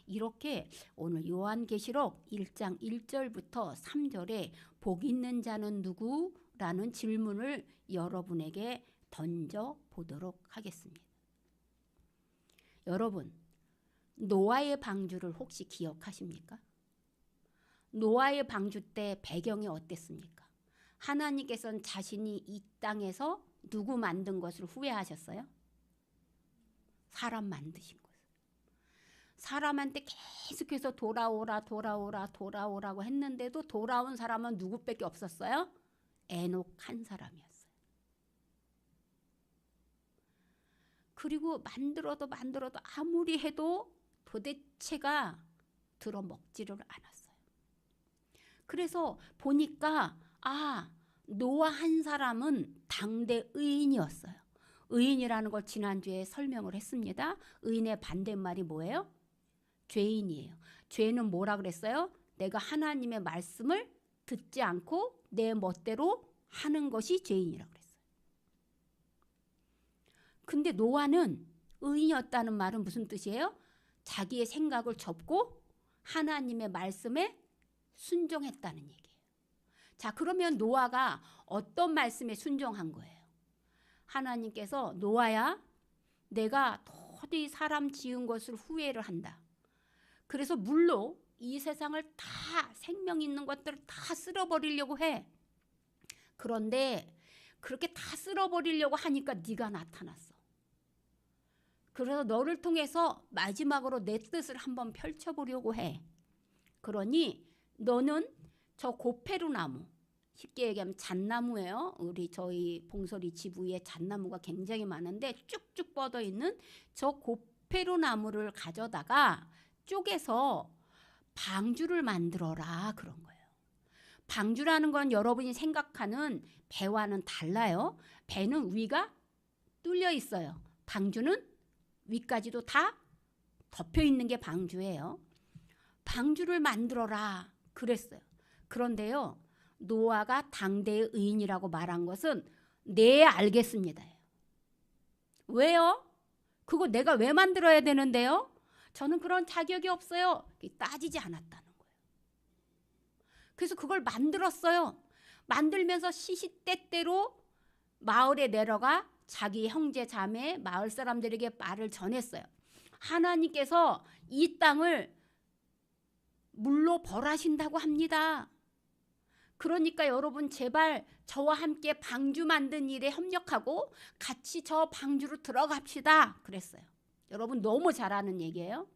이렇게 오늘 요한계시록 1장 1절부터 3절에 복 있는 자는 누구? 라는 질문을 여러분에게 던져보도록 하겠습니다. 여러분, 노아의 방주를 혹시 기억하십니까? 노아의 방주 때 배경이 어땠습니까? 하나님께서는 자신이 이 땅에서 누구 만든 것을 후회하셨어요? 사람 만드신 것을. 사람한테 계속해서 돌아오라고 했는데도 돌아온 사람은 누구밖에 없었어요? 에녹 한 사람이었어요. 그리고 만들어도 아무리 해도 도대체가 들어먹지를 않았어요. 그래서 보니까 노아 한 사람은 당대 의인이었어요. 의인이라는 걸 지난주에 설명을 했습니다. 의인의 반대말이 뭐예요? 죄인이에요. 죄는 뭐라 그랬어요? 내가 하나님의 말씀을 듣지 않고 내 멋대로 하는 것이 죄인이라고 그랬어요. 근데 노아는 의인이었다는 말은 무슨 뜻이에요? 자기의 생각을 접고 하나님의 말씀에 순종했다는 얘기예요. 자, 그러면 노아가 어떤 말씀에 순종한 거예요? 하나님께서 노아야, 내가 도저히 사람 지은 것을 후회를 한다. 그래서 물로 이 세상을 다 생명 있는 것들을 다 쓸어버리려고 해. 그런데 그렇게 다 쓸어버리려고 하니까 네가 나타났어. 그래서 너를 통해서 마지막으로 내 뜻을 한번 펼쳐보려고 해. 그러니 너는 저 고페루나무, 쉽게 얘기하면 잣나무예요. 저희 봉소리 집 위에 잣나무가 굉장히 많은데 쭉쭉 뻗어 있는 저 고페루나무를 가져다가 쪼개서 방주를 만들어라 그런 거예요. 방주라는 건 여러분이 생각하는 배와는 달라요. 배는 위가 뚫려 있어요. 방주는 위까지도 다 덮여 있는 게 방주예요. 방주를 만들어라 그랬어요. 그런데요, 노아가 당대의 의인이라고 말한 것은 네, 알겠습니다. 왜요? 그거 내가 왜 만들어야 되는데요? 저는 그런 자격이 없어요. 따지지 않았다는 거예요. 그래서 그걸 만들었어요. 만들면서 시시때때로 마을에 내려가 자기 형제 자매 마을 사람들에게 말을 전했어요. 하나님께서 이 땅을 물로 벌하신다고 합니다. 그러니까 여러분 제발 저와 함께 방주 만든 일에 협력하고 같이 저 방주로 들어갑시다 그랬어요. 여러분 너무 잘 아는 얘기예요.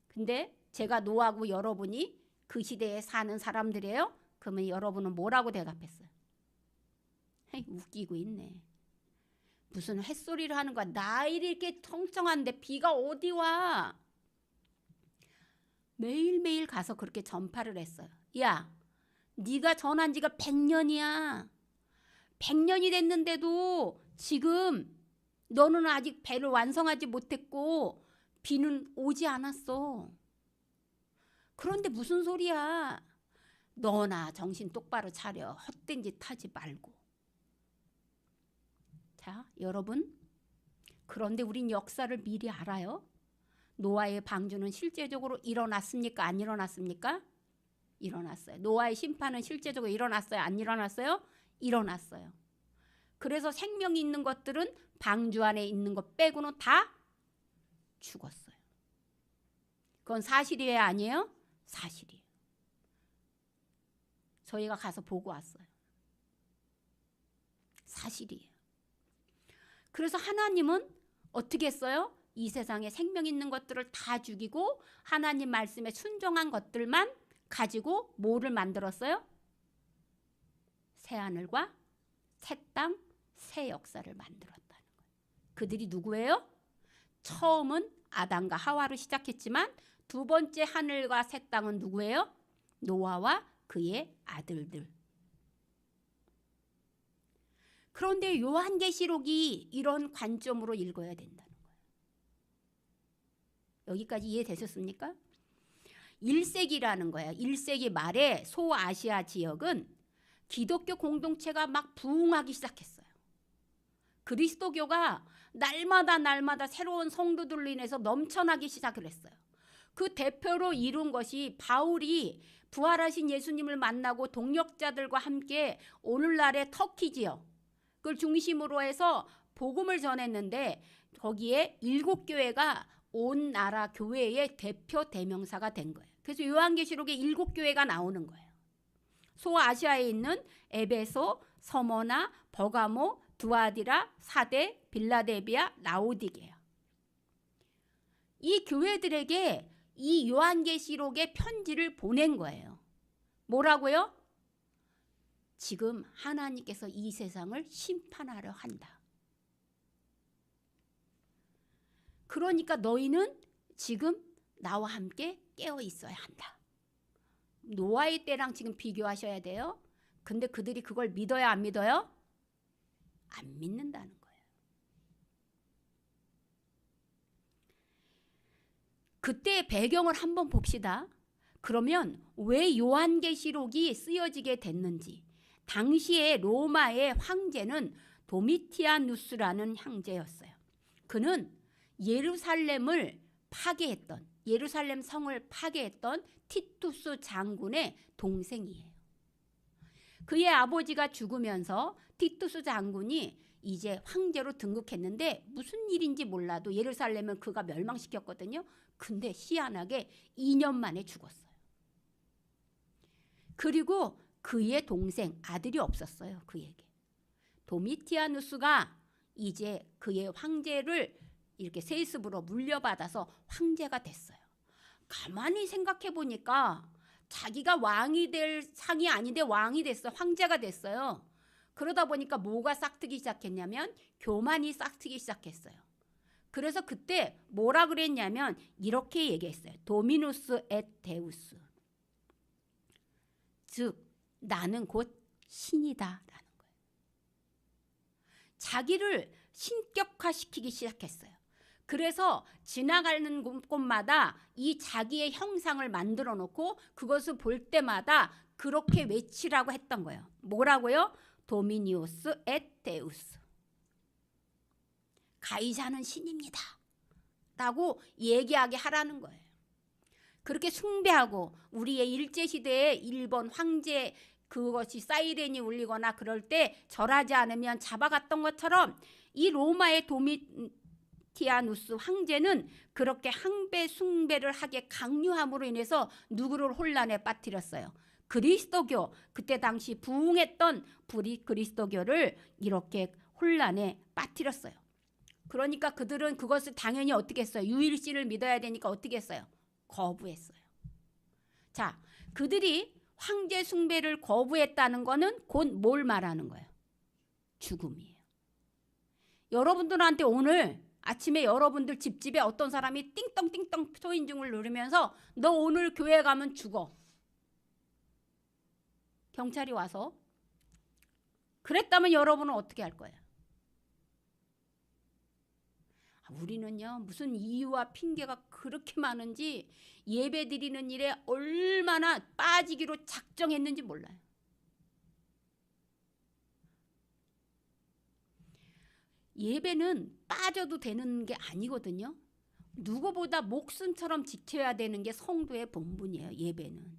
근데 제가 노하고 여러분이 그 시대에 사는 사람들이에요. 그러면 여러분은 뭐라고 대답했어요? 웃기고 있네. 무슨 햇소리를 하는 거야. 나일이 이렇게 청청한데 비가 어디 와. 매일매일 가서 그렇게 전파를 했어요. 야, 네가 전한 지가 100년이야. 100년이 됐는데도 지금 너는 아직 배를 완성하지 못했고 비는 오지 않았어. 그런데 무슨 소리야. 너나 정신 똑바로 차려. 헛된 짓 하지 말고. 자, 여러분, 그런데 우린 역사를 미리 알아요. 노아의 방주는 실제적으로 일어났습니까? 안 일어났습니까? 일어났어요. 노아의 심판은 실제적으로 일어났어요? 안 일어났어요? 일어났어요. 그래서 생명이 있는 것들은 방주 안에 있는 것 빼고는 다 죽었어요. 그건 사실이에요? 아니에요? 사실이에요. 저희가 가서 보고 왔어요. 사실이에요. 그래서 하나님은 어떻게 했어요? 이 세상에 생명 있는 것들을 다 죽이고 하나님 말씀에 순종한 것들만 가지고 뭐를 만들었어요? 새하늘과 새 땅, 새 역사를 만들었다는 거예요. 그들이 누구예요? 처음은 아담과 하와로 시작했지만 두 번째 하늘과 새 땅은 누구예요? 노아와 그의 아들들. 그런데 요한계시록이 이런 관점으로 읽어야 된다는 거예요. 여기까지 이해되셨습니까? 1세기라는 거예요. 1세기 말에 소아시아 지역은 기독교 공동체가 막 부흥하기 시작했어요. 그리스도교가 날마다 새로운 성도들로 인해서 넘쳐나기 시작을 했어요. 그 대표로 이룬 것이 바울이 부활하신 예수님을 만나고 동역자들과 함께 오늘날의 터키지요. 그걸 중심으로 해서 복음을 전했는데 거기에 7교회가 온 나라 교회의 대표 대명사가 된 거예요. 그래서 요한계시록에 7교회가 나오는 거예요. 소아시아에 있는 에베소, 서머나, 버가모, 두아디라, 사데, 빌라델비아, 라오디게아. 이 교회들에게 이 요한계시록의 편지를 보낸 거예요. 뭐라고요? 지금 하나님께서 이 세상을 심판하려 한다. 그러니까 너희는 지금 나와 함께 깨어 있어야 한다. 노아의 때랑 지금 비교하셔야 돼요. 근데 그들이 그걸 믿어야 안 믿어요? 안 믿는다는 거예요. 그때의 배경을 한번 봅시다. 그러면 왜 요한계시록이 쓰여지게 됐는지. 당시에 로마의 황제는 도미티아누스라는 황제였어요. 그는 예루살렘 성을 파괴했던 티투스 장군의 동생이에요. 그의 아버지가 죽으면서 티투스 장군이 이제 황제로 등극했는데 무슨 일인지 몰라도 예루살렘은 그가 멸망시켰거든요. 근데 희한하게 2년 만에 죽었어요. 그리고 그의 동생, 아들이 없었어요. 그에게. 도미티아누스가 이제 그의 황제를 이렇게 세습으로 물려받아서 황제가 됐어요. 가만히 생각해 보니까 자기가 왕이 될 상이 아닌데 왕이 됐어. 황제가 됐어요. 그러다 보니까 뭐가 싹트기 시작했냐면 교만이 싹트기 시작했어요. 그래서 그때 뭐라 그랬냐면 이렇게 얘기했어요. 도미누스 et 데우스. 즉 나는 곧 신이다 라는 거예요. 자기를 신격화시키기 시작했어요. 그래서 지나가는 곳마다 이 자기의 형상을 만들어 놓고 그것을 볼 때마다 그렇게 외치라고 했던 거예요. 뭐라고요? 도미니우스 et 데우스. 가이사는 신입니다 라고 얘기하게 하라는 거예요. 그렇게 숭배하고 우리의 일제시대에 일본 황제 그것이 사이렌이 울리거나 그럴 때 절하지 않으면 잡아갔던 것처럼 이 로마의 도미티아누스 황제는 그렇게 항배 숭배를 하게 강요함으로 인해서 누구를 혼란에 빠뜨렸어요. 그리스도교, 그때 당시 부흥했던 그리스도교를 이렇게 혼란에 빠뜨렸어요. 그러니까 그들은 그것을 당연히 어떻게 했어요? 유일신을 믿어야 되니까 어떻게 했어요? 거부했어요. 자, 그들이 황제 숭배를 거부했다는 거는 곧 뭘 말하는 거예요? 죽음이에요. 여러분들한테 오늘 아침에 여러분들 집에 어떤 사람이 띵똥띵똥 초인종을 누르면서 너 오늘 교회 가면 죽어. 경찰이 와서 그랬다면 여러분은 어떻게 할 거예요? 우리는요 무슨 이유와 핑계가 그렇게 많은지 예배 드리는 일에 얼마나 빠지기로 작정했는지 몰라요. 예배는 빠져도 되는 게 아니거든요. 누구보다 목숨처럼 지켜야 되는 게 성도의 본분이에요. 예배는.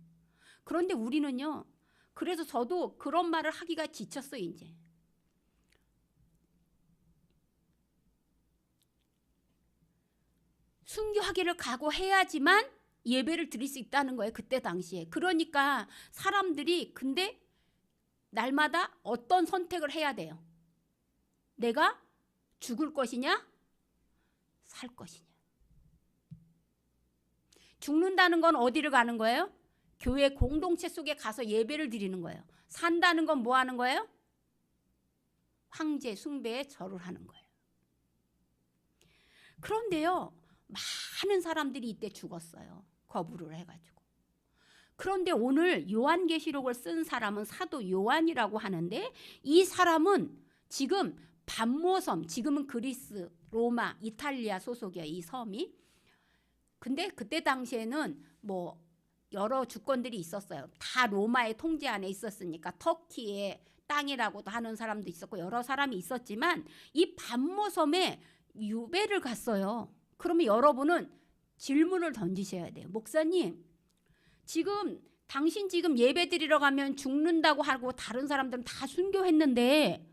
그런데 우리는요. 그래서 저도 그런 말을 하기가 지쳤어요. 이제. 순교하기를 각오해야지만 예배를 드릴 수 있다는 거예요. 그때 당시에. 그러니까 사람들이 근데 날마다 어떤 선택을 해야 돼요? 내가 죽을 것이냐? 살 것이냐? 죽는다는 건 어디를 가는 거예요? 교회 공동체 속에 가서 예배를 드리는 거예요. 산다는 건 뭐 하는 거예요? 황제 숭배에 절을 하는 거예요. 그런데요. 많은 사람들이 이때 죽었어요. 거부를 해가지고. 그런데 오늘 요한계시록을 쓴 사람은 사도 요한이라고 하는데 이 사람은 지금 반모섬, 지금은 그리스, 로마, 이탈리아 소속이에요. 이 섬이. 근데 그때 당시에는 뭐 여러 주권들이 있었어요. 다 로마의 통제 안에 있었으니까 터키에 땅이라고도 하는 사람도 있었고 여러 사람이 있었지만 이 반모섬에 유배를 갔어요. 그러면 여러분은 질문을 던지셔야 돼요. 목사님, 당신 지금 예배 드리러 가면 죽는다고 하고 다른 사람들은 다 순교했는데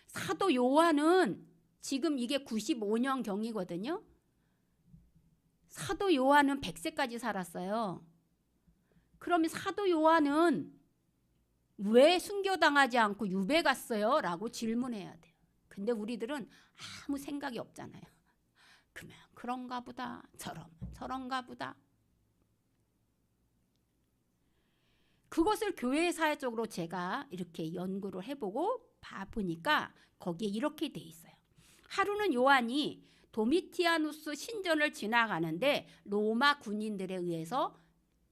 사도 요한은 지금 이게 95년 경이거든요. 사도 요한은 100세까지 살았어요. 그러면 사도 요한은 왜 순교당하지 않고 유배 갔어요? 라고 질문해야 돼요. 근데 우리들은 아무 생각이 없잖아요. 그러면 그런가 보다, 저런가 보다. 그것을 교회 사회적으로 제가 이렇게 연구를 해보고 봐보니까 거기에 이렇게 돼 있어요. 하루는 요한이 도미티아누스 신전을 지나가는데 로마 군인들에 의해서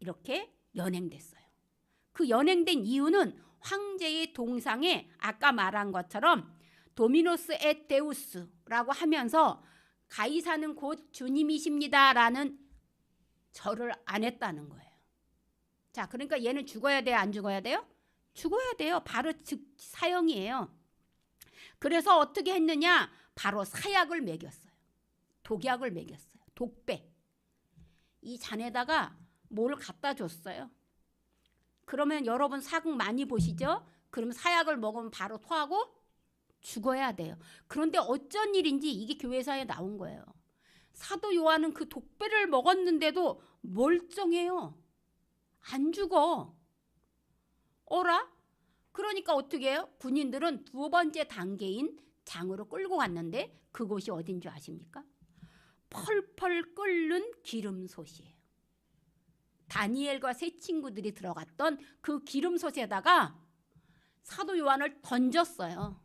이렇게 연행됐어요. 그 연행된 이유는 황제의 동상에 아까 말한 것처럼 도미노스 et 데우스라고 하면서 가이사는 곧 주님이십니다라는 절을 안 했다는 거예요. 자, 그러니까 얘는 죽어야 돼요, 안 죽어야 돼요? 죽어야 돼요. 바로 사형이에요. 그래서 어떻게 했느냐? 바로 사약을 먹였어요. 독약을 먹였어요. 독배. 이 잔에다가 뭘 갖다 줬어요. 그러면 여러분 사극 많이 보시죠? 그러면 사약을 먹으면 바로 토하고 죽어야 돼요. 그런데 어쩐 일인지 이게 교회사에 나온 거예요. 사도 요한은 그 독배를 먹었는데도 멀쩡해요. 안 죽어. 어라? 그러니까 어떻게 해요? 군인들은 두 번째 단계인 장으로 끌고 갔는데 그곳이 어딘 줄 아십니까? 펄펄 끓는 기름솥이에요. 다니엘과 세 친구들이 들어갔던 그 기름솥에다가 사도 요한을 던졌어요.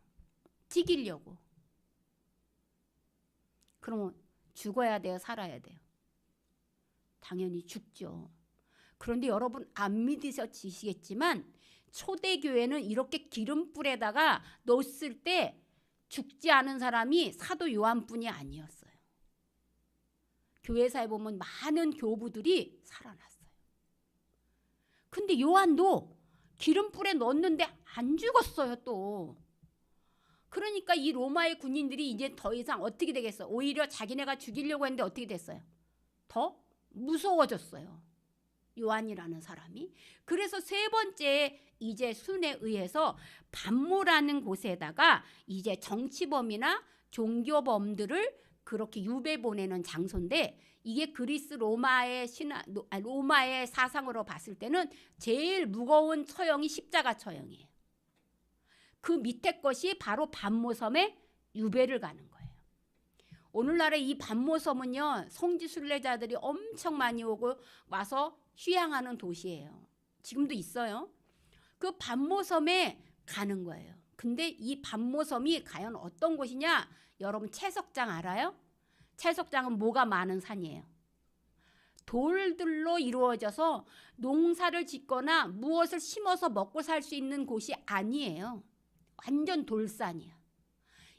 튀기려고. 그러면 죽어야 돼요, 살아야 돼요? 당연히 죽죠. 그런데 여러분 안 믿으시겠지만 초대교회는 이렇게 기름불에다가 넣었을 때 죽지 않은 사람이 사도 요한뿐이 아니었어요. 교회사에 보면 많은 교부들이 살아났어요. 근데 요한도 기름불에 넣었는데 안 죽었어요 또. 그러니까 이 로마의 군인들이 이제 더 이상 어떻게 되겠어? 오히려 자기네가 죽이려고 했는데 어떻게 됐어요? 더 무서워졌어요. 요한이라는 사람이. 그래서 세 번째 이제 순에 의해서 반모라는 곳에다가 이제 정치범이나 종교범들을 그렇게 유배 보내는 장소인데 이게 그리스 로마의 로마의 사상으로 봤을 때는 제일 무거운 처형이 십자가 처형이에요. 그 밑에 것이 바로 반모섬에 유배를 가는 거예요. 오늘날의 이 반모섬은요, 성지 순례자들이 엄청 많이 오고 와서 휴양하는 도시예요. 지금도 있어요. 그 반모섬에 가는 거예요. 근데 이 반모섬이 과연 어떤 곳이냐? 여러분 채석장 알아요? 채석장은 뭐가 많은 산이에요? 돌들로 이루어져서 농사를 짓거나 무엇을 심어서 먹고 살 수 있는 곳이 아니에요. 완전 돌산이야.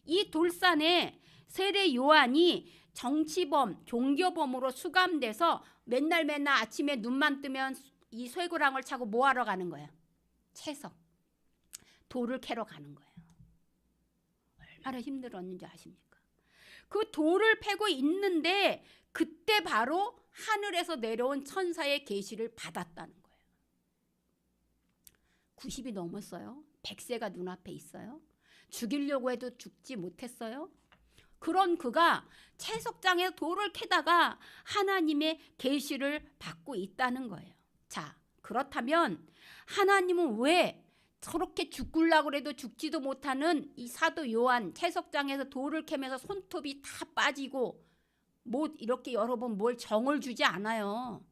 이 돌산에 세례 요한이 정치범, 종교범으로 수감돼서 맨날 아침에 눈만 뜨면 이 쇠고랑을 차고 뭐 하러 가는 거예요? 채석. 돌을 캐러 가는 거예요. 얼마나 힘들었는지 아십니까? 그 돌을 패고 있는데 그때 바로 하늘에서 내려온 천사의 계시를 받았다는 거예요. 90이 넘었어요. 100세가 눈앞에 있어요. 죽이려고 해도 죽지 못했어요. 그런 그가 채석장에 돌을 캐다가 하나님의 계시를 받고 있다는 거예요. 자, 그렇다면 하나님은 왜 저렇게 죽으려고 해도 죽지도 못하는 이 사도 요한 채석장에서 돌을 캐면서 손톱이 다 빠지고 뭐 이렇게 여러분 뭘 정을 주지 않아요.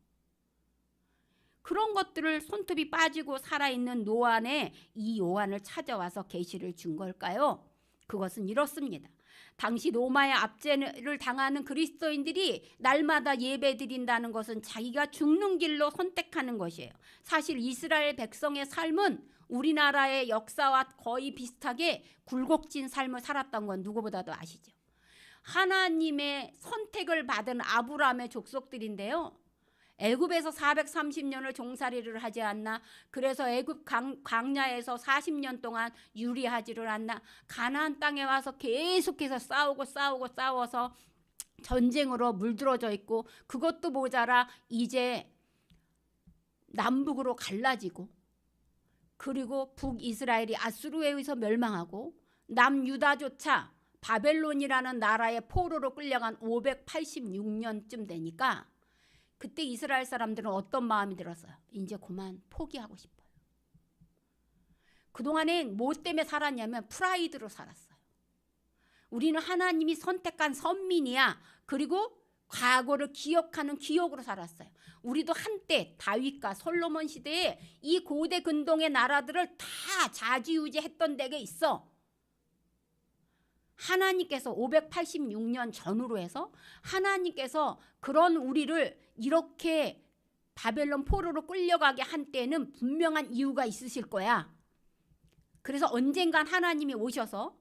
그런 것들을 손톱이 빠지고 살아있는 노안에 이 요한을 찾아와서 계시를 준 걸까요? 그것은 이렇습니다. 당시 로마의 압제를 당하는 그리스도인들이 날마다 예배드린다는 것은 자기가 죽는 길로 선택하는 것이에요. 사실 이스라엘 백성의 삶은 우리나라의 역사와 거의 비슷하게 굴곡진 삶을 살았던 건 누구보다도 아시죠? 하나님의 선택을 받은 아브라함의 족속들인데요. 애굽에서 430년을 종살이를 하지 않나? 그래서 애굽 광야에서 40년 동안 유리하지를 않나? 가나안 땅에 와서 계속해서 싸워서 전쟁으로 물들어져 있고, 그것도 모자라 이제 남북으로 갈라지고, 그리고 북이스라엘이 아수르에 의해서 멸망하고, 남유다조차 바벨론이라는 나라의 포로로 끌려간 586년쯤 되니까 그때 이스라엘 사람들은 어떤 마음이 들었어요? 이제 그만 포기하고 싶어요. 그동안엔 뭐 때문에 살았냐면 프라이드로 살았어요. 우리는 하나님이 선택한 선민이야. 그리고 과거를 기억하는 기억으로 살았어요. 우리도 한때 다윗과 솔로몬 시대에 이 고대 근동의 나라들을 다 좌지우지했던 데가 있어. 하나님께서 586년 전후로 해서 하나님께서 그런 우리를 이렇게 바벨론 포로로 끌려가게 한 때는 분명한 이유가 있으실 거야. 그래서 언젠간 하나님이 오셔서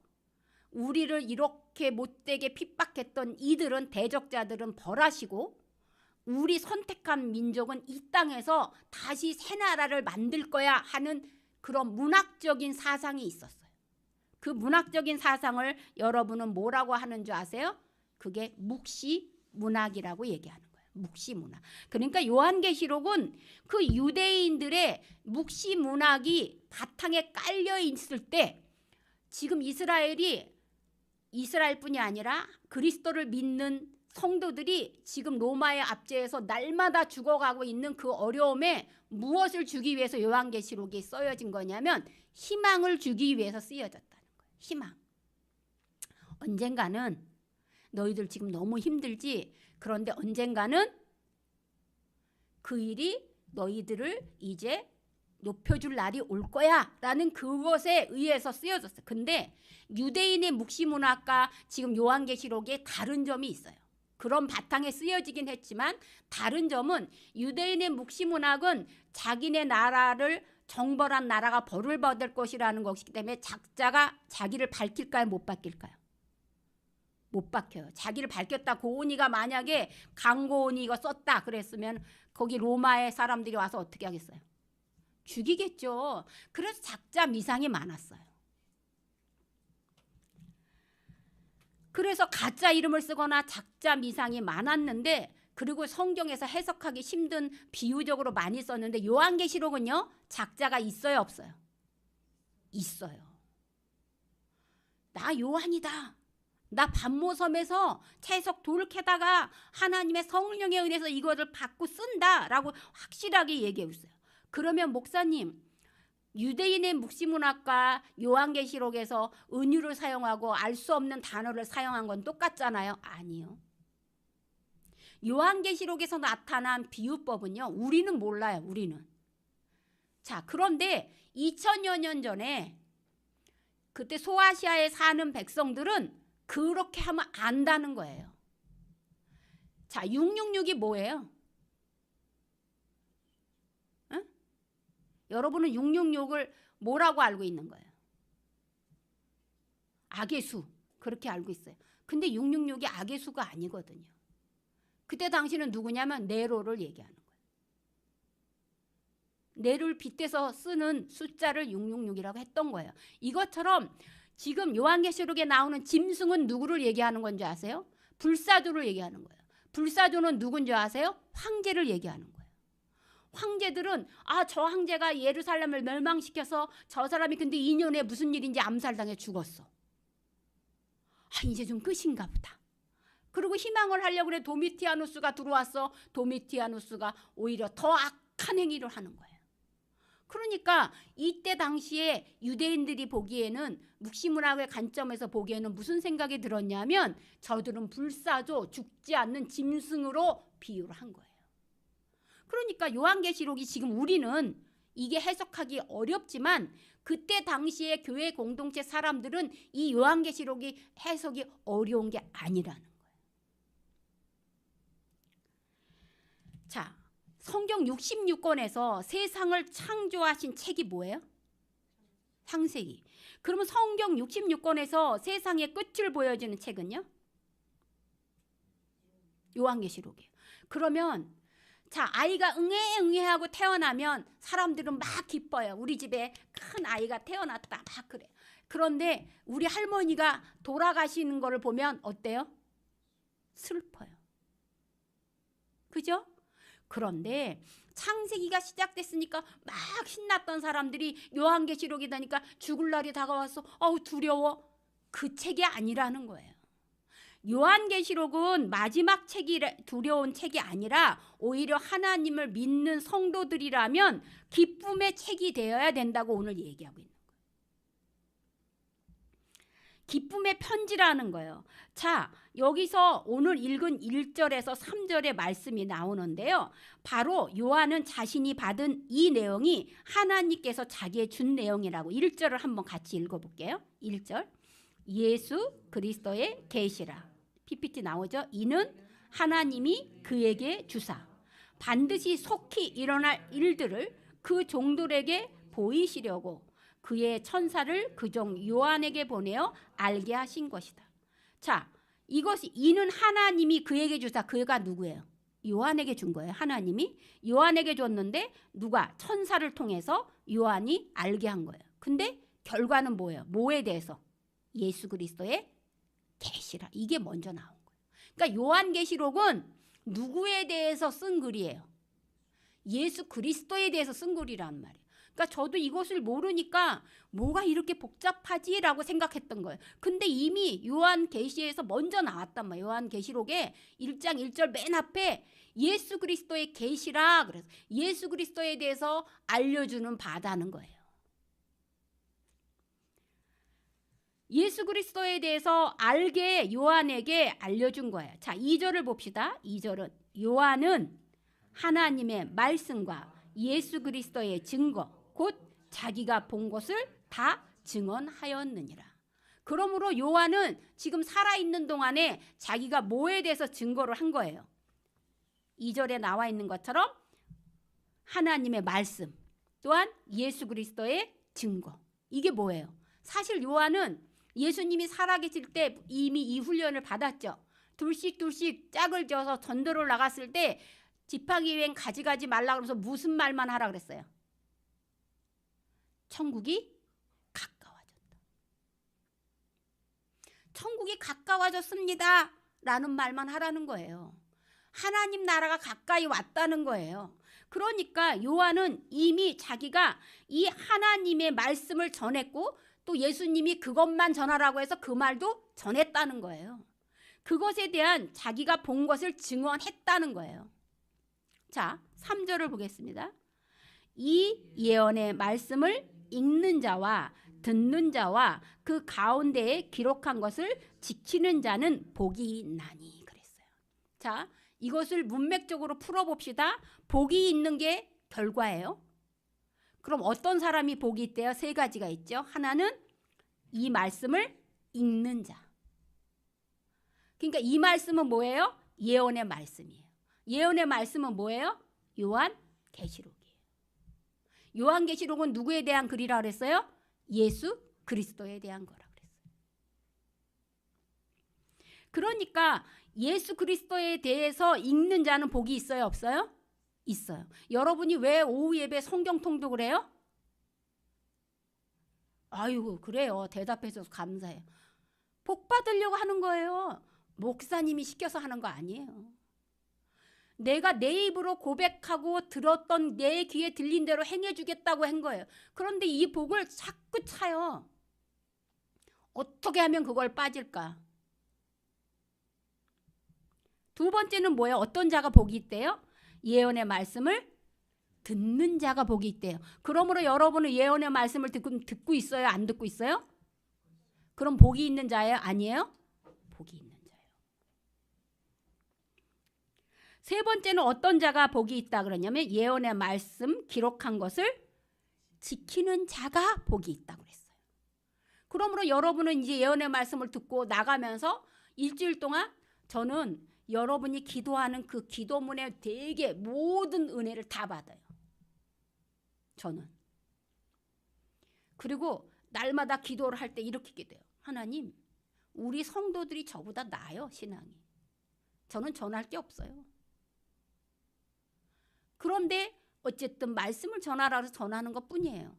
우리를 이렇게 못되게 핍박했던 이들은, 대적자들은 벌하시고 우리 선택한 민족은 이 땅에서 다시 새 나라를 만들 거야 하는 그런 문학적인 사상이 있었어요. 그 문학적인 사상을 여러분은 뭐라고 하는 줄 아세요? 그게 묵시문학이라고 얘기하는 거예요. 묵시문학. 그러니까 요한계시록은 그 유대인들의 묵시문학이 바탕에 깔려 있을 때 지금 이스라엘뿐이 아니라 그리스도를 믿는 성도들이 지금 로마의 압제에서 날마다 죽어가고 있는 그 어려움에 무엇을 주기 위해서 요한계시록이 쓰여진 거냐면 희망을 주기 위해서 쓰여졌다는 거예요. 희망. 언젠가는 너희들 지금 너무 힘들지? 그런데 언젠가는 그 일이 너희들을 이제 높여줄 날이 올 거야 라는 그것에 의해서 쓰여졌어요. 근데 유대인의 묵시문학과 지금 요한계시록에 다른 점이 있어요. 그런 바탕에 쓰여지긴 했지만 다른 점은 유대인의 묵시문학은 자기네 나라를 정벌한 나라가 벌을 받을 것이라는 것이기 때문에 작자가 자기를 밝힐까요? 못 밝힐까요? 못 밝혀요. 자기를 밝혔다. 고은이가 만약에 강고은이 이거 썼다 그랬으면 거기 로마의 사람들이 와서 어떻게 하겠어요? 죽이겠죠. 그래서 작자 미상이 많았어요. 그래서 가짜 이름을 쓰거나 작자 미상이 많았는데, 그리고 성경에서 해석하기 힘든 비유적으로 많이 썼는데 요한계시록은요 작자가 있어요 없어요? 있어요. 나 요한이다. 나 반모섬에서 채석 돌을 캐다가 하나님의 성령에 의해서 이것을 받고 쓴다라고 확실하게 얘기하고 있어요. 그러면 목사님, 유대인의 묵시문학과 요한계시록에서 은유를 사용하고 알 수 없는 단어를 사용한 건 똑같잖아요? 아니요. 요한계시록에서 나타난 비유법은요 우리는 몰라요. 우리는. 자, 그런데 2000여 년 전에 그때 소아시아에 사는 백성들은 그렇게 하면 안다는 거예요. 자, 666이 뭐예요? 응? 여러분은 666을 뭐라고 알고 있는 거예요? 악의 수. 그렇게 알고 있어요. 근데 666이 악의 수가 아니거든요. 그때 당시는 누구냐면 네로를 얘기하는 거예요. 네로를 빗대서 쓰는 숫자를 666이라고 했던 거예요. 이것처럼 지금 요한계시록에 나오는 짐승은 누구를 얘기하는 건지 아세요? 불사조를 얘기하는 거예요. 불사조는 누군지 아세요? 황제를 얘기하는 거예요. 황제들은 저 황제가 예루살렘을 멸망시켜서 저 사람이 근데 2년에 무슨 일인지 암살당해 죽었어. 이제 좀 끝인가 보다. 그리고 희망을 하려고 그래. 도미티아누스가 들어왔어. 도미티아누스가 오히려 더 악한 행위를 하는 거예요. 그러니까 이때 당시에 유대인들이 보기에는 묵시문학의 관점에서 보기에는 무슨 생각이 들었냐면 저들은 불사조, 죽지 않는 짐승으로 비유를 한 거예요. 그러니까 요한계시록이 지금 우리는 이게 해석하기 어렵지만 그때 당시에 교회 공동체 사람들은 이 요한계시록이 해석이 어려운 게 아니라는 거예요. 자, 성경 66권에서 세상을 창조하신 책이 뭐예요? 창세기. 그러면 성경 66권에서 세상의 끝을 보여주는 책은요? 요한계시록이에요. 그러면 자, 아이가 응애응애하고 태어나면 사람들은 막 기뻐요. 우리 집에 큰 아이가 태어났다 막 그래. 그런데 우리 할머니가 돌아가시는 거를 보면 어때요? 슬퍼요. 그죠? 그런데 창세기가 시작됐으니까 막 신났던 사람들이 요한계시록이 되니까 죽을 날이 다가왔어. 두려워. 그 책이 아니라는 거예요. 요한계시록은 마지막 책이 두려운 책이 아니라 오히려 하나님을 믿는 성도들이라면 기쁨의 책이 되어야 된다고 오늘 얘기하고 있는 거예요. 기쁨의 편지라는 거예요. 자, 여기서 오늘 읽은 1절에서 3절의 말씀이 나오는데요. 바로 요한은 자신이 받은 이 내용이 하나님께서 자기의 준 내용이라고 1절을 한번 같이 읽어볼게요. 1절. 예수 그리스도의 계시라. PPT 나오죠? 이는 하나님이 그에게 주사 반드시 속히 일어날 일들을 그 종들에게 보이시려고 그의 천사를 그 종 요한에게 보내어 알게 하신 것이다. 자, 이것이 이는 하나님이 그에게 주사, 그가 누구예요? 요한에게 준 거예요. 하나님이 요한에게 줬는데 누가? 천사를 통해서 요한이 알게 한 거예요. 근데 결과는 뭐예요? 뭐에 대해서? 예수 그리스도의 계시라. 이게 먼저 나온 거예요. 그러니까 요한계시록은 누구에 대해서 쓴 글이에요? 예수 그리스도에 대해서 쓴 글이란 말이에요. 그러니까 저도 이것을 모르니까 뭐가 이렇게 복잡하지라고 생각했던 거예요. 근데 이미 요한계시에서 먼저 나왔단 말이에요. 요한계시록에 1장 1절 맨 앞에 예수 그리스도의 계시라 그래서 예수 그리스도에 대해서 알려주는 바다는 거예요. 예수 그리스도에 대해서 알게 요한에게 알려준 거예요. 자, 2절을 봅시다. 2절은 요한은 하나님의 말씀과 예수 그리스도의 증거 곧 자기가 본 것을 다 증언하였느니라. 그러므로 요한은 지금 살아있는 동안에 자기가 뭐에 대해서 증거를 한 거예요? 2절에 나와 있는 것처럼 하나님의 말씀 또한 예수 그리스도의 증거. 이게 뭐예요? 사실 요한은 예수님이 살아계실 때 이미 이 훈련을 받았죠. 둘씩 짝을 지어서 전도를 나갔을 때 지팡이 왼 가져가지 말라 그러면서 무슨 말만 하라 그랬어요? 천국이 가까워졌다. 천국이 가까워졌습니다 라는 말만 하라는 거예요. 하나님 나라가 가까이 왔다는 거예요. 그러니까 요한은 이미 자기가 이 하나님의 말씀을 전했고 또 예수님이 그것만 전하라고 해서 그 말도 전했다는 거예요. 그것에 대한 자기가 본 것을 증언했다는 거예요. 자, 3절을 보겠습니다. 이 예언의 말씀을 읽는 자와 듣는 자와 그 가운데에 기록한 것을 지키는 자는 복이 있나니 그랬어요. 자, 이것을 문맥적으로 풀어봅시다. 복이 있는 게 결과예요. 그럼 어떤 사람이 복이 있대요? 3가지가 있죠. 하나는 이 말씀을 읽는 자. 그러니까 이 말씀은 뭐예요? 예언의 말씀이에요. 예언의 말씀은 뭐예요? 요한계시록이에요. 요한계시록은 누구에 대한 글이라 그랬어요? 예수 그리스도에 대한 거라 그랬어요. 그러니까 예수 그리스도에 대해서 읽는 자는 복이 있어요, 없어요? 있어요. 여러분이 왜 오후 예배 성경 통독을 해요? 아이고 그래요. 대답해 줘서 감사해요. 복 받으려고 하는 거예요. 목사님이 시켜서 하는 거 아니에요. 내가 내 입으로 고백하고 들었던 내 귀에 들린 대로 행해주겠다고 한 거예요. 그런데 이 복을 자꾸 차요. 어떻게 하면 그걸 빠질까? 2번째는 뭐예요? 어떤 자가 복이 있대요? 예언의 말씀을 듣는 자가 복이 있대요. 그러므로 여러분은 예언의 말씀을 듣고 있어요? 안 듣고 있어요? 그럼 복이 있는 자예요? 아니에요? 복이 있는 자예요. 3번째는 어떤 자가 복이 있다 그러냐면 예언의 말씀 기록한 것을 지키는 자가 복이 있다고 그랬어요. 그러므로 여러분은 이제 예언의 말씀을 듣고 나가면서 일주일 동안 저는 여러분이 기도하는 그 기도문에 되게 모든 은혜를 다 받아요. 저는. 그리고 날마다 기도를 할 때 이렇게 기도해요. 하나님, 우리 성도들이 저보다 나아요, 신앙이. 저는 전할 게 없어요. 그런데 어쨌든 말씀을 전하라 해서 전하는 것뿐이에요.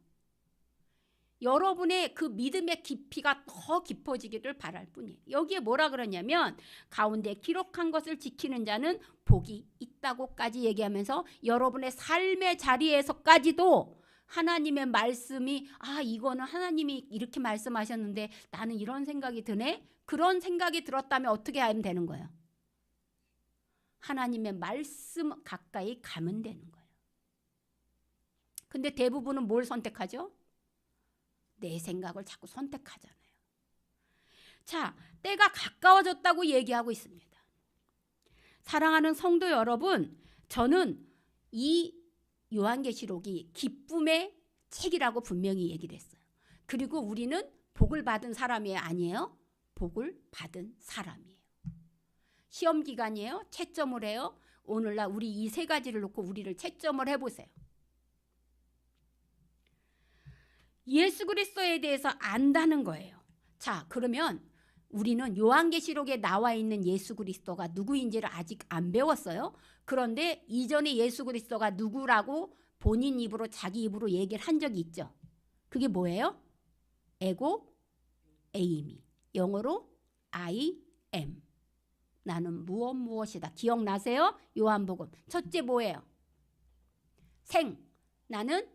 여러분의 그 믿음의 깊이가 더 깊어지기를 바랄 뿐이에요. 여기에 뭐라 그러냐면 가운데 기록한 것을 지키는 자는 복이 있다고까지 얘기하면서 여러분의 삶의 자리에서까지도 하나님의 말씀이 이거는 하나님이 이렇게 말씀하셨는데 나는 이런 생각이 드네. 그런 생각이 들었다면 어떻게 하면 되는 거예요? 하나님의 말씀 가까이 가면 되는 거예요. 근데 대부분은 뭘 선택하죠? 내 생각을 자꾸 선택하잖아요. 자, 때가 가까워졌다고 얘기하고 있습니다. 사랑하는 성도 여러분, 저는 이 요한계시록이 기쁨의 책이라고 분명히 얘기를 했어요. 그리고 우리는 복을 받은 사람이 아니에요. 복을 받은 사람이에요. 시험 기간이에요. 채점을 해요. 오늘날 우리 이 세 가지를 놓고 우리를 채점을 해보세요. 예수 그리스도에 대해서 안다는 거예요. 자, 그러면 우리는 요한계시록에 나와 있는 예수 그리스도가 누구인지를 아직 안 배웠어요. 그런데 이전에 예수 그리스도가 누구라고 본인 입으로 자기 입으로 얘기를 한 적이 있죠. 그게 뭐예요? 에고 에이미. 영어로 I am. 나는 무엇이다. 기억나세요? 요한복음. 첫째 뭐예요? 생. 나는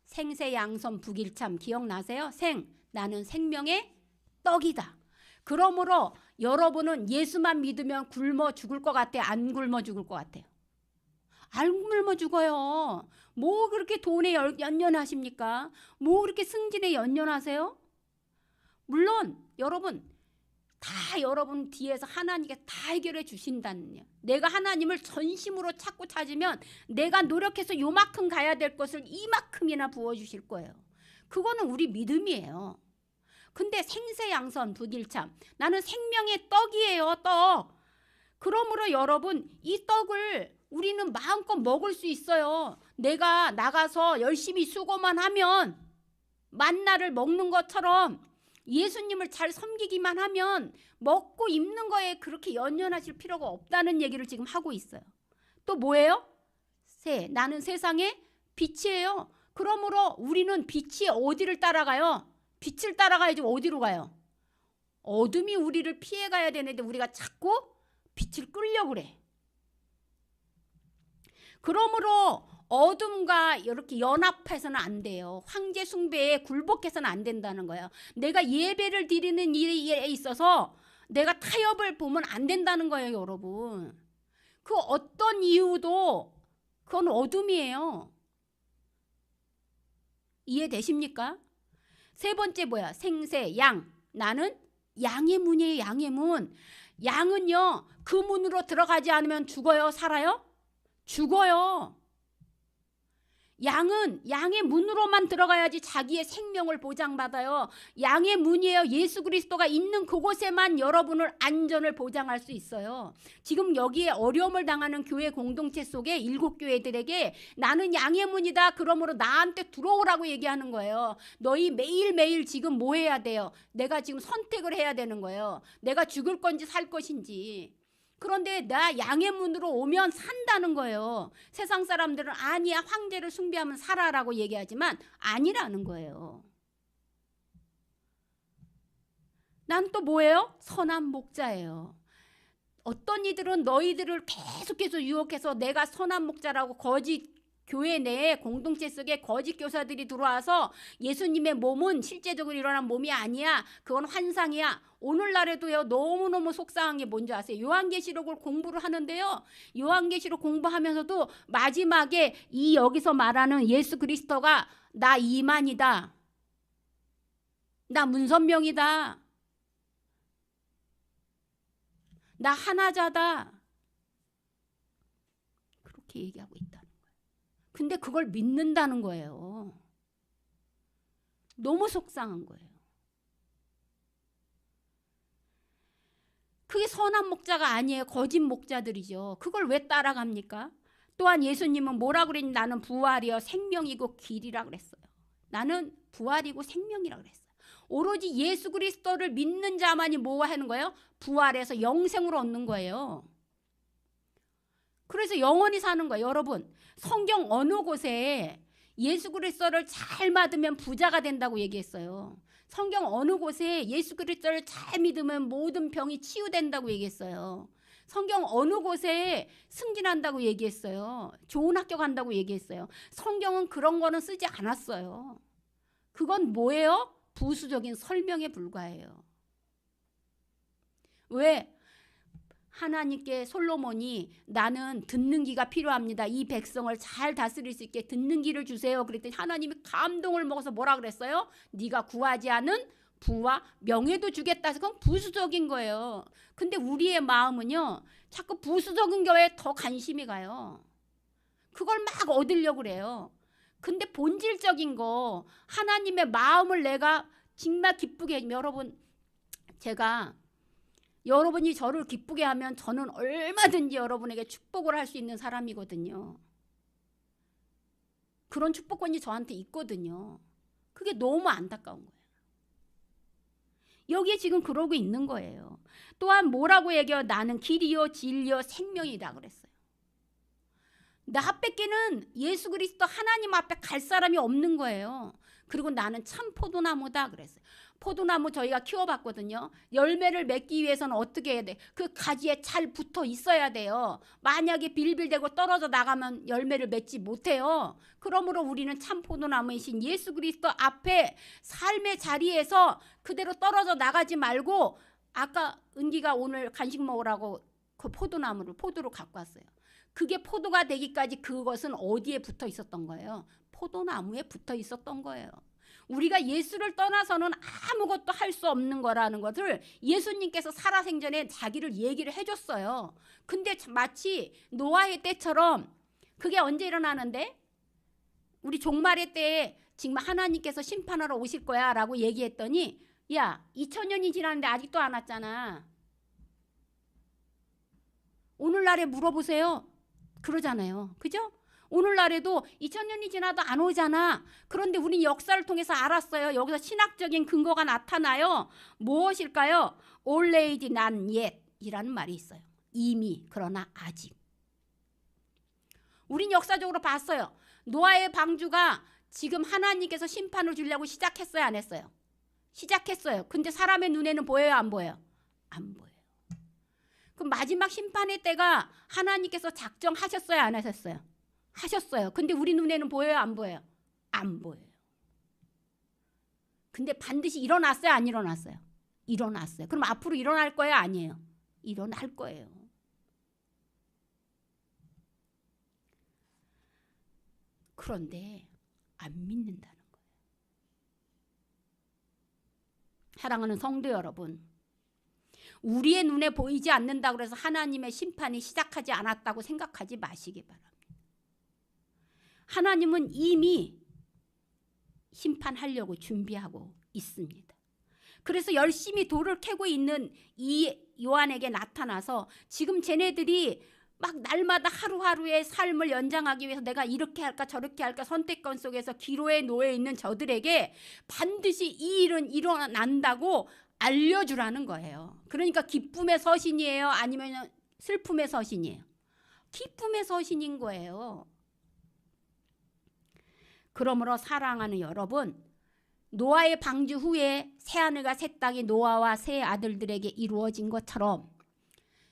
생세양선 북일참. 기억나세요? 생. 나는 생명의 떡이다. 그러므로 여러분은 예수만 믿으면 굶어 죽을 것 같아요? 안 굶어 죽을 것 같아요? 안 굶어 죽어요. 뭐 그렇게 돈에 연연하십니까? 뭐 그렇게 승진에 연연하세요? 물론 여러분 다 여러분 뒤에서 하나님께 다 해결해 주신다는요. 내가 하나님을 전심으로 찾고 찾으면 내가 노력해서 요만큼 가야 될 것을 이만큼이나 부어주실 거예요. 그거는 우리 믿음이에요. 근데 생세양선 북일참. 나는 생명의 떡이에요. 떡. 그러므로 여러분 이 떡을 우리는 마음껏 먹을 수 있어요. 내가 나가서 열심히 수고만 하면 만나를 먹는 것처럼 예수님을 잘 섬기기만 하면 먹고 입는 거에 그렇게 연연하실 필요가 없다는 얘기를 지금 하고 있어요. 또 뭐예요? 새. 나는 세상의 빛이에요. 그러므로 우리는 빛이 어디를 따라가요? 빛을 따라가야지 어디로 가요? 어둠이 우리를 피해가야 되는데 우리가 자꾸 빛을 끌려고 그래. 그러므로 어둠과 이렇게 연합해서는 안 돼요. 황제 숭배에 굴복해서는 안 된다는 거예요. 내가 예배를 드리는 일에 있어서 내가 타협을 보면 안 된다는 거예요, 여러분. 그 어떤 이유도 그건 어둠이에요. 이해되십니까? 세 번째 뭐야? 생세, 양. 나는 양의 문이에요, 양의 문. 양은요, 그 문으로 들어가지 않으면 죽어요, 살아요? 죽어요. 양은 양의 문으로만 들어가야지 자기의 생명을 보장받아요. 양의 문이에요. 예수 그리스도가 있는 그곳에만 여러분을 안전을 보장할 수 있어요. 지금 여기에 어려움을 당하는 교회 공동체 속에 7교회들에게 나는 양의 문이다. 그러므로 나한테 들어오라고 얘기하는 거예요. 너희 매일매일 지금 뭐 해야 돼요? 내가 지금 선택을 해야 되는 거예요. 내가 죽을 건지 살 것인지. 그런데 나 양의 문으로 오면 산다는 거예요. 세상 사람들은 아니야, 황제를 숭배하면 살아라고 얘기하지만 아니라는 거예요. 난 또 뭐예요? 선한 목자예요. 어떤 이들은 너희들을 계속해서 유혹해서 내가 선한 목자라고 거짓 교회 내에 공동체 속에 거짓 교사들이 들어와서 예수님의 몸은 실제적으로 일어난 몸이 아니야. 그건 환상이야. 오늘날에도요, 너무너무 속상한 게 뭔지 아세요? 요한계시록을 공부를 하는데요. 요한계시록 공부하면서도 마지막에 이 여기서 말하는 예수 그리스도가 나 이만이다. 나 문선명이다. 나 하나자다. 그렇게 얘기하고 있다는 거예요. 근데 그걸 믿는다는 거예요. 너무 속상한 거예요. 그게 선한 목자가 아니에요. 거짓 목자들이죠. 그걸 왜 따라갑니까? 또한 예수님은 뭐라 그랬니? 나는 부활이요 생명이고 길이라 그랬어요. 나는 부활이고 생명이라 그랬어요. 오로지 예수 그리스도를 믿는 자만이 뭐 하는 거예요? 부활해서 영생으로 얻는 거예요. 그래서 영원히 사는 거예요. 여러분, 성경 어느 곳에 예수 그리스도를 잘 받으면 부자가 된다고 얘기했어요. 성경 어느 곳에 예수 그리스도를 잘 믿으면 모든 병이 치유된다고 얘기했어요. 성경 어느 곳에 승진한다고 얘기했어요. 좋은 학교 간다고 얘기했어요. 성경은 그런 거는 쓰지 않았어요. 그건 뭐예요? 부수적인 설명에 불과해요. 왜? 하나님께 솔로몬이 나는 듣는 귀가 필요합니다. 이 백성을 잘 다스릴 수 있게 듣는 귀를 주세요. 그랬더니 하나님이 감동을 먹어서 뭐라 그랬어요? 네가 구하지 않은 부와 명예도 주겠다 해서 그건 부수적인 거예요. 근데 우리의 마음은요, 자꾸 부수적인 거에 더 관심이 가요. 그걸 막 얻으려고 그래요. 근데 본질적인 거, 하나님의 마음을 내가 정말 기쁘게 해주면, 여러분, 제가 여러분이 저를 기쁘게 하면 저는 얼마든지 여러분에게 축복을 할 수 있는 사람이거든요. 그런 축복권이 저한테 있거든요. 그게 너무 안타까운 거예요. 여기에 지금 그러고 있는 거예요. 또한 뭐라고 얘기해요? 나는 길이요 진리요 생명이다 그랬어요. 나 뺏기는 예수 그리스도 하나님 앞에 갈 사람이 없는 거예요. 그리고 나는 참 포도나무다 그랬어요. 포도나무 저희가 키워봤거든요. 열매를 맺기 위해서는 어떻게 해야 돼? 그 가지에 잘 붙어 있어야 돼요. 만약에 빌빌대고 떨어져 나가면 열매를 맺지 못해요. 그러므로 우리는 참 포도나무이신 예수 그리스도 앞에 삶의 자리에서 그대로 떨어져 나가지 말고, 아까 은기가 오늘 간식 먹으라고 그 포도를 갖고 왔어요. 그게 포도가 되기까지 그것은 어디에 붙어 있었던 거예요? 포도나무에 붙어 있었던 거예요. 우리가 예수를 떠나서는 아무것도 할 수 없는 거라는 것을 예수님께서 살아생전에 자기를 얘기를 해줬어요. 근데 마치 노아의 때처럼, 그게 언제 일어나는데? 우리 종말의 때에 지금 하나님께서 심판하러 오실 거야 라고 얘기했더니, 야 2000년이 지났는데 아직도 안 왔잖아. 오늘날에 물어보세요. 그러잖아요. 그죠? 오늘날에도 2000년이 지나도 안 오잖아. 그런데 우린 역사를 통해서 알았어요. 여기서 신학적인 근거가 나타나요. 무엇일까요? already not yet 이라는 말이 있어요. 이미, 그러나 아직. 우린 역사적으로 봤어요. 노아의 방주가 지금 하나님께서 심판을 주려고 시작했어요, 안 했어요? 시작했어요. 근데 사람의 눈에는 보여요, 안 보여요? 안 보여요. 그럼 마지막 심판의 때가 하나님께서 작정하셨어요, 안 하셨어요? 하셨어요. 근데 우리 눈에는 보여요, 안 보여요? 안 보여요. 근데 반드시 일어났어요, 안 일어났어요? 일어났어요. 그럼 앞으로 일어날 거예요, 아니에요? 일어날 거예요. 그런데 안 믿는다는 거예요. 사랑하는 성도 여러분, 우리의 눈에 보이지 않는다고 해서 하나님의 심판이 시작하지 않았다고 생각하지 마시기 바랍니다. 하나님은 이미 심판하려고 준비하고 있습니다. 그래서 열심히 돌을 캐고 있는 이 요한에게 나타나서 지금 쟤네들이 막 날마다 하루하루의 삶을 연장하기 위해서 내가 이렇게 할까 저렇게 할까 선택권 속에서 기로에 놓여 있는 저들에게 반드시 이 일은 일어난다고 알려주라는 거예요. 그러니까 기쁨의 서신이에요? 아니면 슬픔의 서신이에요? 기쁨의 서신인 거예요. 그러므로 사랑하는 여러분, 노아의 방주 후에 새하늘과 새 땅이 노아와 세 아들들에게 이루어진 것처럼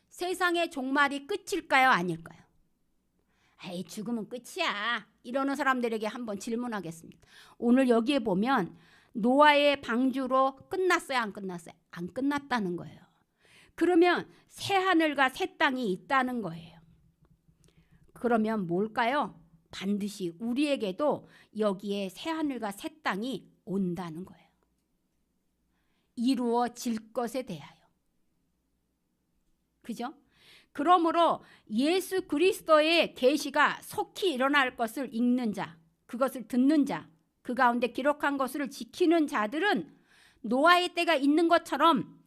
세상의 종말이 끝일까요? 아닐까요? 에이, 죽으면 끝이야 이러는 사람들에게 한번 질문하겠습니다. 오늘 여기에 보면 노아의 방주로 끝났어요? 안 끝났어요? 안 끝났다는 거예요. 그러면 새하늘과 새 땅이 있다는 거예요. 그러면 뭘까요? 반드시 우리에게도 여기에 새하늘과 새 땅이 온다는 거예요. 이루어질 것에 대하여. 그죠? 그러므로 예수 그리스도의 계시가 속히 일어날 것을 읽는 자, 그것을 듣는 자, 그 가운데 기록한 것을 지키는 자들은 노아의 때가 있는 것처럼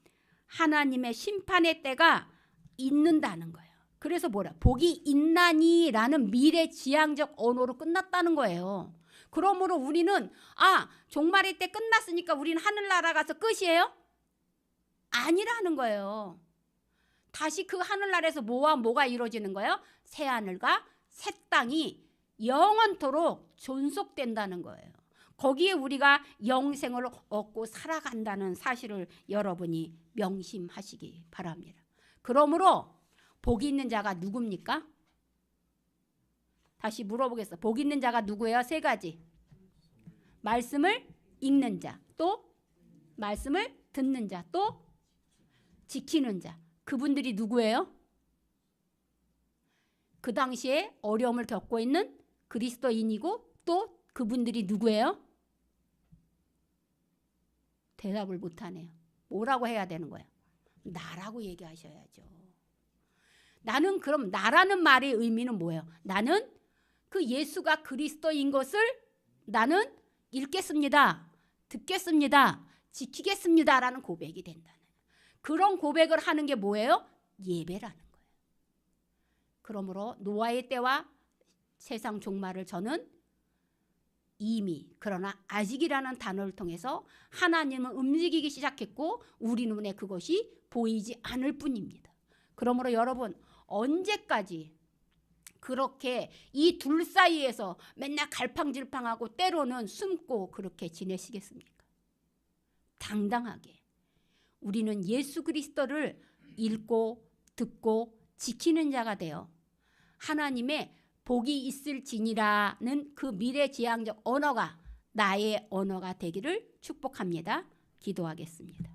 하나님의 심판의 때가 있는다는 거예요. 그래서 뭐라? 복이 있나니라는 미래지향적 언어로 끝났다는 거예요. 그러므로 우리는 종말의 때 끝났으니까 우리는 하늘나라 가서 끝이에요? 아니라는 거예요. 다시 그 하늘나라에서 뭐와 뭐가 이루어지는 거예요? 새 하늘과 새 땅이 영원토록 존속된다는 거예요. 거기에 우리가 영생을 얻고 살아간다는 사실을 여러분이 명심하시기 바랍니다. 그러므로 복 있는 자가 누굽니까? 다시 물어보겠습니다. 복 있는 자가 누구예요? 세 가지. 말씀을 읽는 자, 또 말씀을 듣는 자, 또 지키는 자. 그분들이 누구예요? 그 당시에 어려움을 겪고 있는 그리스도인이고 또 그분들이 누구예요? 대답을 못하네요. 뭐라고 해야 되는 거예요? 나라고 얘기하셔야죠. 나는 그럼 나라는 말의 의미는 뭐예요? 나는 그 예수가 그리스도인 것을 나는 읽겠습니다. 듣겠습니다. 지키겠습니다. 라는 고백이 된다는 그런 고백을 하는 게 뭐예요? 예배라는 거예요. 그러므로 노아의 때와 세상 종말을 저는 이미 그러나 아직이라는 단어를 통해서 하나님은 움직이기 시작했고 우리 눈에 그것이 보이지 않을 뿐입니다. 그러므로 여러분 언제까지 그렇게 이 둘 사이에서 맨날 갈팡질팡하고 때로는 숨고 그렇게 지내시겠습니까? 당당하게 우리는 예수 그리스도를 읽고 듣고 지키는 자가 되어 하나님의 복이 있을지니라는 그 미래지향적 언어가 나의 언어가 되기를 축복합니다. 기도하겠습니다.